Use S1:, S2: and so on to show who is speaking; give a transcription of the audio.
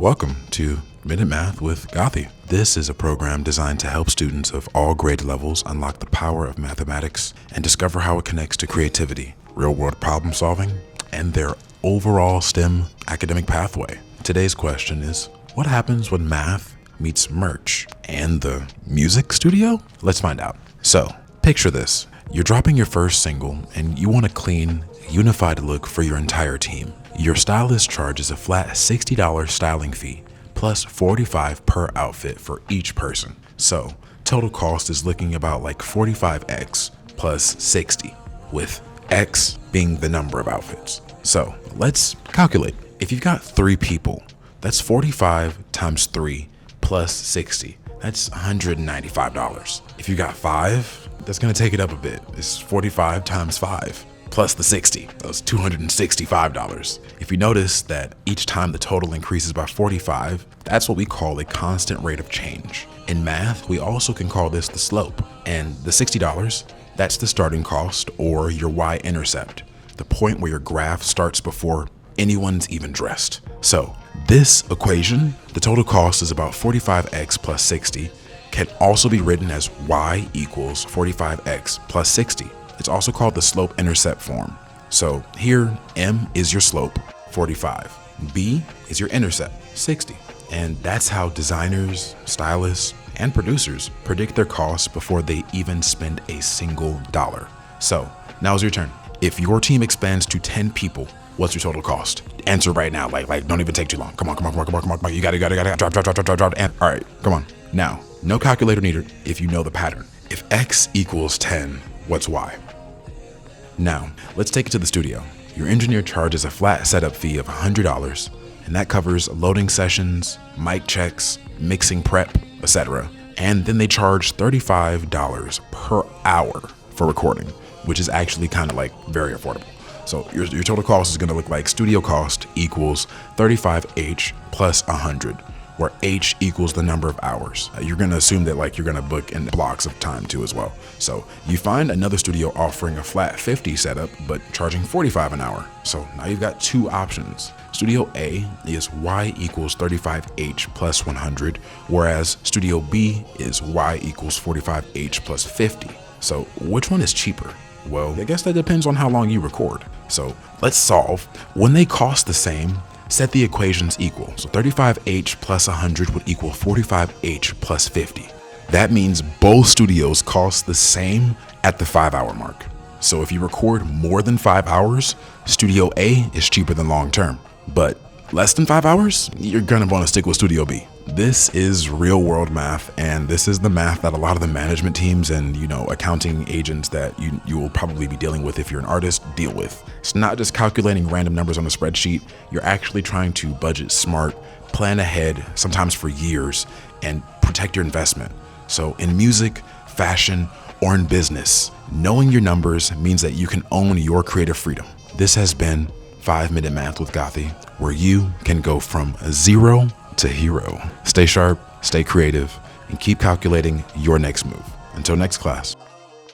S1: Welcome to Minute Math with Gothie. This is a program designed to help students of all grade levels unlock the power of mathematics and discover how it connects to creativity, real-world problem solving, and their overall STEM academic pathway. Today's question is, what happens when math meets merch and the music studio? Let's find out. So, picture this. You're dropping your first single and you want a clean, unified look for your entire team. Your stylist charges a flat $60 styling fee plus $45 per outfit for each person. So total cost is looking about like 45x plus 60, with X being the number of outfits. So let's calculate. If you've got 3 people, that's 45 times 3 plus 60. That's $195. If you got 5, that's gonna take it up a bit. It's 45 times 5 plus the 60. That's $265. If you notice that each time the total increases by 45, that's what we call a constant rate of change. In math, we also can call this the slope. And the $60, that's the starting cost, or your y-intercept, the point where your graph starts before anyone's even dressed. So this equation, the total cost is about 45x plus 60, can also be written as y equals 45x plus 60. It's also called the slope-intercept form. So here, m is your slope, 45. B is your intercept, 60. And that's how designers, stylists, and producers predict their costs before they even spend a single dollar. So now's your turn. If your team expands to 10 people, what's your total cost? Answer right now, like don't even take too long. Come on. You got it. Drop. And all right, come on. Now, no calculator needed if you know the pattern. If x equals 10, what's y? Now, let's take it to the studio. Your engineer charges a flat setup fee of $100, and that covers loading sessions, mic checks, mixing prep, etc. And then they charge $35 per hour for recording, which is actually kind of like very affordable. So your total cost is gonna look like studio cost equals 35H plus 100. where H equals the number of hours. You're gonna assume that like you're gonna book in blocks of time too as well. So you find another studio offering a flat 50 setup, but charging 45 an hour. So now you've got 2 options. Studio A is Y equals 35H plus 100, whereas Studio B is Y equals 45H plus 50. So which one is cheaper? Well, I guess that depends on how long you record. So let's solve. When they cost the same, set the equations equal. So 35H plus 100 would equal 45H plus 50. That means both studios cost the same at the 5-hour mark. So if you record more than 5 hours, Studio A is cheaper than long term. But less than 5 hours, you're gonna wanna stick with Studio B. This is real world math, and this is the math that a lot of the management teams and accounting agents that you will probably be dealing with if you're an artist deal with. It's not just calculating random numbers on a spreadsheet. You're actually trying to budget smart, plan ahead, sometimes for years, and protect your investment. So in music, fashion, or in business, knowing your numbers means that you can own your creative freedom. This has been 5-Minute Math with Gothie, where you can go from 0 to hero. Stay sharp, stay creative, and keep calculating your next move. Until next class.